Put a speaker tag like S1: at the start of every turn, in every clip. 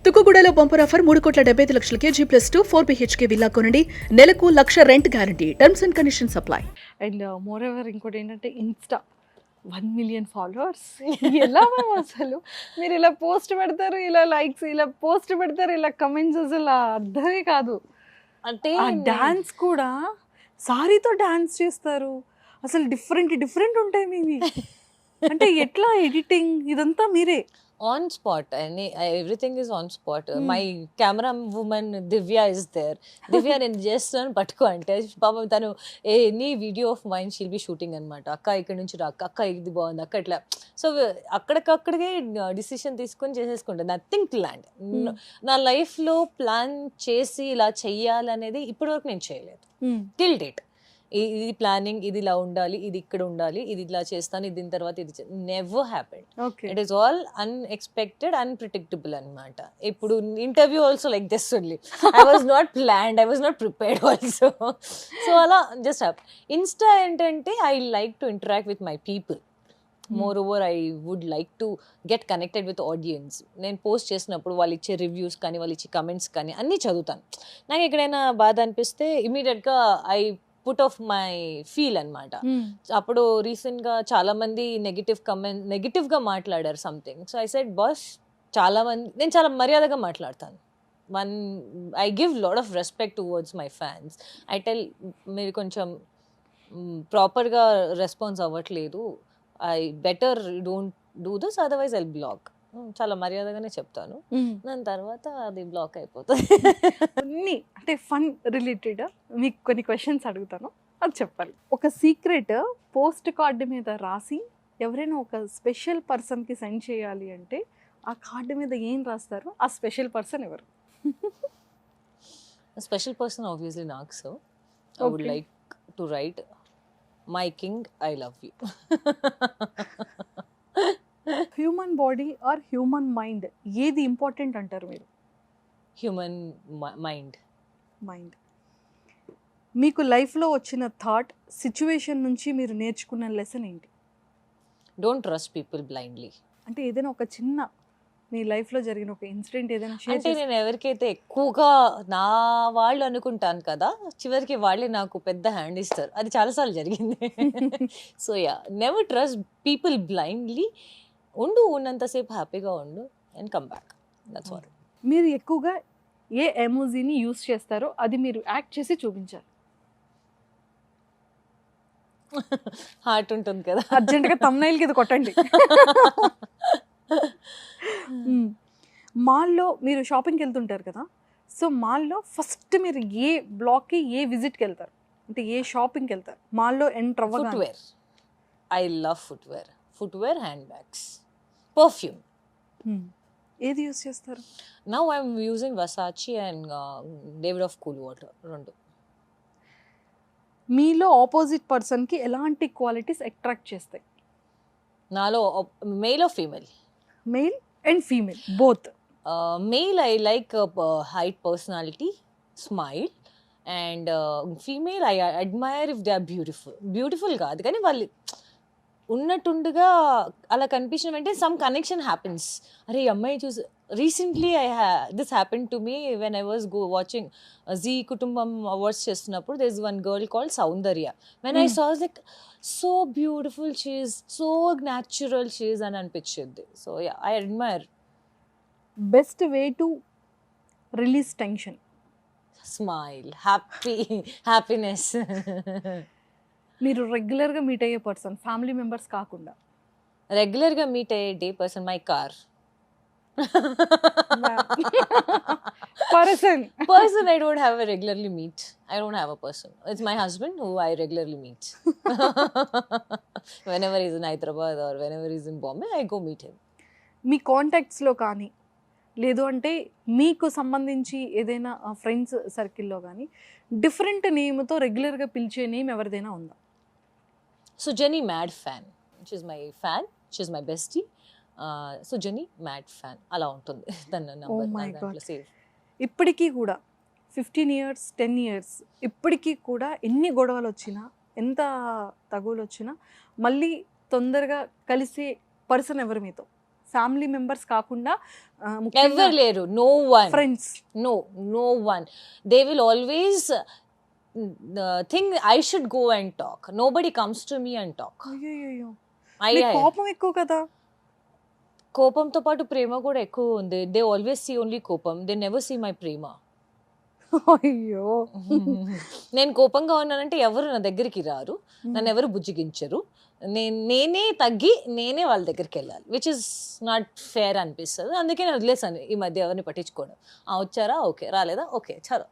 S1: తుక్కుగూడలో bumper offer 3,75,00,000 G+2 4 BHK villa కొనండి. నెలకు 1,00,000 rent guarantee. Terms and conditions apply.
S2: And moreover ఇంకోటి ఏంటంటే Insta 1,000,000 followers ఎలా ma'am అసలు మీరు ఇలా పోస్ట్ పెడతారు, ఇలా లైక్స్, ఇలా పోస్ట్ పెడతారు, ఇలా కమెంట్స్, అసలు అర్థమే కాదు.
S3: అంటే
S2: ఆ డాన్స్ కూడా సారీతో డాన్స్ చేస్తారు, అసలు డిఫరెంట్ ఉంటాయి మీవి. అంటే ఎట్లా ఎడిటింగ్ ఇదంతా మీరే?
S3: ఆన్ స్పాట్ అని everything is on spot. My camera woman Divya is there. Divya నేను చేస్తాను పట్టుకో అంటే పాపం తను any video of mind she'll be shooting అనమాట. అక్క ఇక్కడ నుంచి రా అక్క ఇది బాగుంది అక్క ఇట్లా. సో అక్కడికక్కడికే డిసిషన్ తీసుకొని చేసేసుకుంటాను. Nothing plan. నా లైఫ్లో ప్లాన్ చేసి ఇలా చెయ్యాలనేది ఇప్పటివరకు నేను చేయలేదు టిల్ డేట్. ఇది ప్లానింగ్, ఇది ఇలా ఉండాలి, ఇది ఇక్కడ ఉండాలి, ఇది ఇలా చేస్తాను, ఇది దీని తర్వాత ఇది never happened. It is all unexpected, unpredictable అనమాట. ఇప్పుడు interview also like this only. I was not planned, I was not prepared also. So అలా జస్ట్ హ్యాపీ. ఇన్స్టా ఏంటంటే I like to interact with my people. Moreover I would like to get connected with audience. నేను post చేసినప్పుడు వాళ్ళు ఇచ్చే reviews కానీ వాళ్ళు ఇచ్చే comments కానీ అన్నీ చదువుతాను. నాకు ఎక్కడైనా బాధ అనిపిస్తే ఇమీడియట్గా I put off my feel అనమాట. అప్పుడు రీసెంట్గా చాలా మంది నెగిటివ్గా మాట్లాడారు something. So I said boss, చాలా మంది నేను చాలా మర్యాదగా మాట్లాడతాను. I give lot of respect towards my fans. I tell మీరు కొంచెం ప్రాపర్గా రెస్పాన్స్ అవ్వట్లేదు, I better don't do this otherwise I block. చాలా మర్యాదగానే చెప్తాను. దాని తర్వాత అది బ్లాక్ అయిపోతుంది.
S2: అన్ని అంటే ఫన్ రిలేటెడ్ మీకు కొన్ని క్వశ్చన్స్ అడుగుతాను, అది చెప్పాలి. ఒక సీక్రెట్ పోస్ట్ కార్డు మీద రాసి ఎవరైనా ఒక స్పెషల్ పర్సన్కి సెండ్ చేయాలి అంటే ఆ కార్డు మీద ఏం రాస్తారు? ఆ స్పెషల్ పర్సన్ ఎవరు?
S3: స్పెషల్ పర్సన్ ఆబ్వియస్లీ నాకు. So I would like to write my king I love you.
S2: Human body or human mind ఏది ఇంపార్టెంట్ అంటారు మీరు?
S3: Human mind.
S2: మీకు లైఫ్లో వచ్చిన థాట్, సిచ్యువేషన్ నుంచి మీరు నేర్చుకున్న లెసన్ ఏంటి?
S3: Don't trust people blindly.
S2: అంటే ఏదైనా ఒక చిన్న మీ లైఫ్లో జరిగిన ఒక ఇన్సిడెంట్ ఏదైనా షేర్
S3: అంటే నేను ఎవరికైతే ఎక్కువగా నా వాళ్ళు అనుకుంటాను కదా, చివరికి వాళ్ళే నాకు పెద్ద హ్యాండ్ ఇస్తారు. అది చాలాసార్లు జరిగింది. So yeah, never trust people blindly. ఉన్నంతసేపు హ్యాపీగా ఉండు and come back. That's all.
S2: మీరు ఎక్కువగా ఏ ఎమోజీని యూస్ చేస్తారో అది మీరు యాక్ట్ చేసి చూపించాలి.
S3: హార్ట్ ఉంటుంది కదా,
S2: అర్జెంటుగా తమ్నైల్కి ఇది కొట్టండి. మాల్లో మీరు షాపింగ్కి వెళ్తుంటారు కదా, సో మాల్లో ఫస్ట్ మీరు ఏ బ్లాక్కి ఏ విజిట్కి వెళ్తారు? అంటే ఏ షాపింగ్కి వెళ్తారు మాల్లో ఎంటర్ అవ్వగానే?
S3: Footwear. I love footwear, handbags, perfume.
S2: ఏది యూస్ చేస్తారు?
S3: Now I'm using Versace and Davidoff cool water, రెండు.
S2: మీలో ఆపోజిట్ పర్సన్కి ఎలాంటి క్వాలిటీస్ అట్రాక్ట్ చేస్తాయి?
S3: నాలో male or female?
S2: Male and female both.
S3: Male I like height, personality, smile. And female I admire if they are beautiful కాదు కానీ వాళ్ళు ఉన్నట్టుండగా అలా కనిపించిన వెంటనే సమ్ కనెక్షన్ హ్యాపెన్స్. అరే ఈ అమ్మాయి చూసి recently this happen to me when I was watching Zee Kutumbam awards చేస్తున్నప్పుడు there is one girl called Soundarya. When I saw like so beautiful she is, so natural she is అని అనిపించింది. So yeah, I admire.
S2: Best way to release tension?
S3: Smile, happiness.
S2: మీరు రెగ్యులర్గా meet అయ్యే person, family members కాకుండా
S3: రెగ్యులర్గా meet అయ్యే person, my car. Person I don't have a regularly meet. I don't have a person. It's my husband who I regularly meet. Whenever he's in Hyderabad or whenever he's in Bombay, I go meet him.
S2: మీ కాంటాక్ట్స్లో కానీ లేదు అంటే మీకు సంబంధించి ఏదైనా friends సర్కిల్లో కానీ different నేమ్తో రెగ్యులర్గా పిలిచే నేమ్ ఎవరిదైనా ఉందా?
S3: Sujani mad fan. She's my fan. She's my bestie. Sujani mad fan. అలా ఉంటుంది తన నంబర్ సేవ్.
S2: ఇప్పటికీ కూడా 15 years 10 years ఇప్పటికీ కూడా ఎన్ని గొడవలు వచ్చినా, ఎంత తగులు వచ్చినా మళ్ళీ తొందరగా కలిసే పర్సన్ ఎవరు మీతో? ఫ్యామిలీ మెంబర్స్ కాకుండా
S3: ఎవరు లేరు, no one,
S2: friends?
S3: no one. They will always think I should go and talk. Nobody comes to me and talk.
S2: అయ్యో,
S3: I
S2: కోపం ఎక్కువ కదా.
S3: కోపంతో పాటు ప్రేమ కూడా ఎక్కువ ఉంది. దే ఆల్వేస్ సీ ఓన్లీ కోపం, దే నెవర్ సీ మై ప్రేమ.
S2: అయ్యో,
S3: నేను కోపంగా ఉన్నానంటే ఎవరు నా దగ్గరికి రారు, నన్ను ఎవరు బుజ్జిగించరు. నేనే తగ్గి నేనే వాళ్ళ దగ్గరికి వెళ్ళాలి, విచ్ ఇస్ నాట్ ఫేర్ అనిపిస్తుంది. అందుకే నేను వదిలేసాను ఈ మధ్య ఎవరిని పట్టించుకోవడం. వచ్చారా ఓకే, రాలేదా ఓకే, చలో.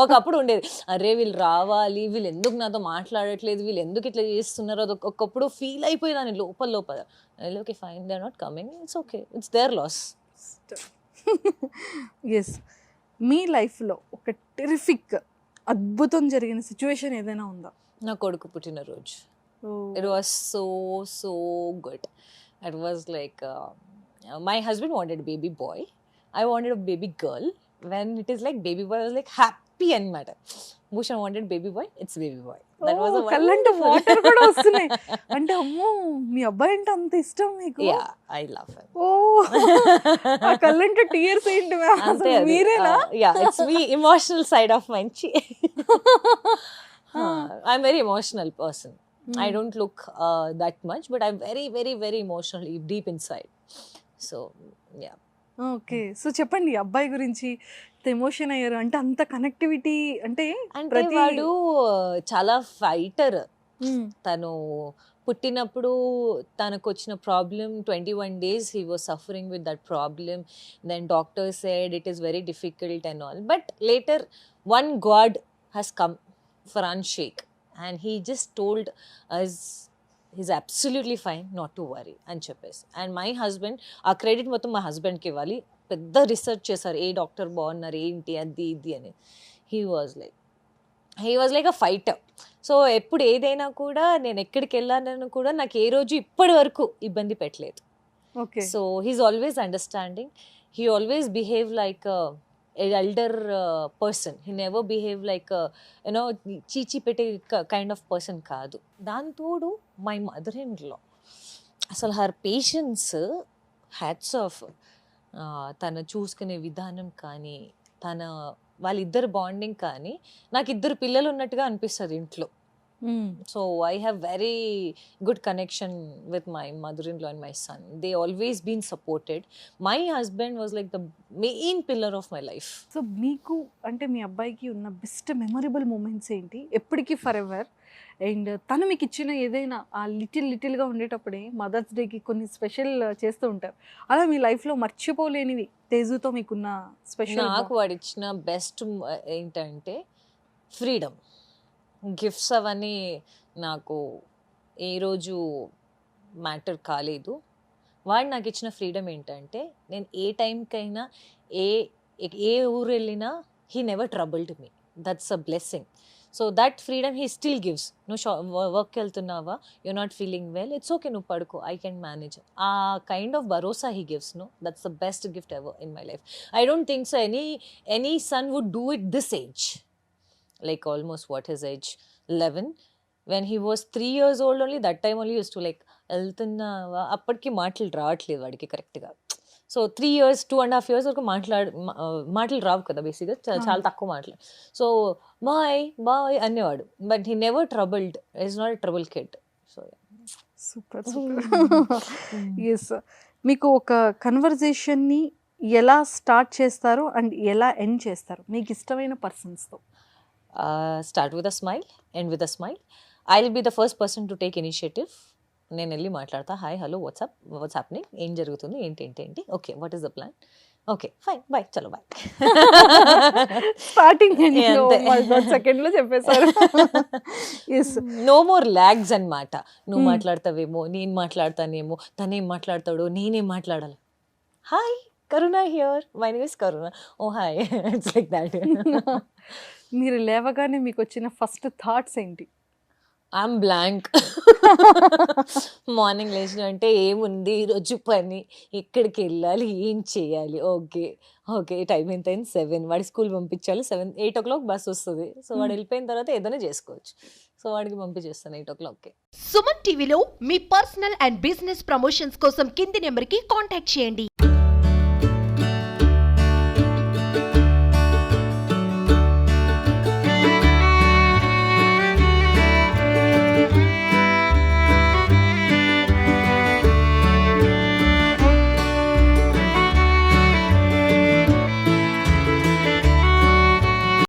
S3: ఒకప్పుడు ఉండేది, అరే వీళ్ళు రావాలి, వీళ్ళు ఎందుకు నాతో మాట్లాడట్లేదు, వీళ్ళు ఎందుకు ఇట్లా చేస్తున్నారు, అది ఒకప్పుడు ఫీల్ అయిపోయేదాన్ని లోపల. Okay fine, they are not coming, it's okay, it's their loss.
S2: Yes, మీ లైఫ్లో ఒక టెరిఫిక్ అద్భుతం జరిగిన సిచ్యువేషన్ ఏదైనా ఉందా?
S3: నా కొడుకు పుట్టినరోజు. It was so good. It was like my husband wanted a baby boy, I wanted a baby girl. When it is like baby boy, I was like happy anamata. Bhushan wanted baby boy, it's baby boy. That was a
S2: కళ్ళంటే water కూడా వస్తున్నాయి. అంటే అమ్మో, మీ అబ్బాయి అంటే అంత ఇష్టం మీకు?
S3: Yeah, I love him.
S2: ఓ, ఆ కళ్ళంటే టీయర్స్ ఏంటి మీరేనా?
S3: Yeah, it's me, emotional side of Manchi. I'm very emotional person. I don't look that much, but I'm very emotional deep inside. So yeah.
S2: Okay, so చెప్పండి అబ్బాయి గురించి. Emotion అయ్యారు అంటే అంత connectivity అంటే
S3: వాడు చాలా ఫైటర్. తను పుట్టినప్పుడు తనకు వచ్చిన problem 21 days he was suffering with that problem. Then doctor said it is very difficult and all, but later one God has come, Farhan Sheikh, and he just told us he's absolutely fine, not to worry అని చెప్పేసి. And my husband, ఆ credit మొత్తం మా హస్బెండ్కి ఇవ్వాలి. పెద్ద research చేశారు, ఏ doctor బాగున్నారు ఏంటి అది ఇది అని. He was like a fighter. So ఎప్పుడు ఏదైనా కూడా నేను ఎక్కడికి వెళ్ళానని కూడా నాకు ఏ రోజు ఇప్పటి వరకు ఇబ్బంది పెట్టలేదు.
S2: Okay,
S3: so he is always understanding. He always behave like elder person. He never behave like చీచి పెట్టే కైండ్ ఆఫ్ పర్సన్ కాదు. దాంతోడు మై మదర్ ఇన్ లా, అసలు హర్ పేషెన్స్, హ్యాట్స్ ఆఫ్. తను చూసుకునే విధానం కానీ, వాళ్ళిద్దరు బాండింగ్ కానీ, నాకు 2 పిల్లలు ఉన్నట్టుగా అనిపిస్తుంది ఇంట్లో. So I have very good connection with my mother-in-law and my son. They always been supported. My husband was like the main pillar of my life.
S2: So మీకు అంటే మీ అబ్బాయికి ఉన్న బెస్ట్ మెమరబుల్ మూమెంట్స్ ఏంటి ఎప్పటికీ ఫర్ ఎవర్? అండ్ తను మీకు ఇచ్చిన ఏదైనా ఆ లిటిల్గా ఉండేటప్పుడే మదర్స్ డేకి కొన్ని స్పెషల్ చేస్తూ ఉంటారు, అలా మీ లైఫ్లో మర్చిపోలేనివి తేజుతో మీకున్న స్పెషల్?
S3: నాకు వాడు ఇచ్చిన బెస్ట్ ఏంటంటే ఫ్రీడమ్. గిఫ్ట్స్ అవన్నీ నాకు ఏ రోజు మ్యాటర్ కాలేదు. వాడు నాకు ఇచ్చిన ఫ్రీడమ్ ఏంటంటే, నేను ఏ టైంకైనా ఏ ఊరు వెళ్ళినా he never troubled me. That's a blessing. So that freedom he still gives. నువ్వు వర్క్కి వెళ్తున్నావా, you're not feeling well, it's okay, నువ్వు పడుకో, ఐ కెన్ మేనేజ్. ఆ కైండ్ ఆఫ్ భరోసా he gives. That's the best gift ever in my life. I don't think so any son would do it this age. Like almost what his age, 11. When he was 3 years old only, that time only used to like వెళ్తున్నావా, అప్పటికి మాటలు రావట్లేదు వాడికి కరెక్ట్గా. So 3 years 2.5 years వరకు మాటలు రావు కదా బేసిక్గా, చాలా తక్కువ మాటలు. సో బాయ్ అనేవాడు, but he never troubled. Is not a trouble kid. So
S2: super. Yes, మీకు ఒక కన్వర్జేషన్ని ఎలా స్టార్ట్ చేస్తారు అండ్ ఎలా ఎండ్ చేస్తారు మీకు ఇష్టమైన పర్సన్స్తో?
S3: Start with a smile, end with a smile. I'll be the first person to take initiative. నేను వెళ్ళి మాట్లాడతా, హాయ్ హలో వాట్స్ హ్యాపెనింగ్, ఏం జరుగుతుంది, ఏంటి, okay what is the plan, okay fine bye, చలో బాయ్.
S2: స్టార్టింగ్ సెకండ్లో చెప్పేశారు.
S3: నో మోర్ లాగ్స్ అన్నమాట. నువ్వు మాట్లాడతావేమో, నేను మాట్లాడతానేమో, తనేం మాట్లాడతాడో, నేనేం మాట్లాడాలి. Hi Karuna here, my name is Karuna, oh hi, it's like that.
S2: మీరు లేవగానే మీకు వచ్చిన ఫస్ట్ థాట్స్ ఏంటి?
S3: I'm blank. మార్నింగ్ లేచిన అంటే ఏముంది ఈరోజు పని, ఎక్కడికి వెళ్ళాలి, ఏం చేయాలి, ఓకే ఓకే టైం ఎంత అయింది 7, వాడి స్కూల్ పంపించాలి 8 o'clock బస్ వస్తుంది. సో వాడు వెళ్ళిపోయిన తర్వాత ఏదైనా చేసుకోవచ్చు. సో వాడికి పంపించేస్తాను 8 o'clockకి.
S4: సుమన్ టీవీలో మీ పర్సనల్ అండ్ బిజినెస్ ప్రమోషన్స్ కోసం కింది నెంబర్కి కాంటాక్ట్ చేయండి.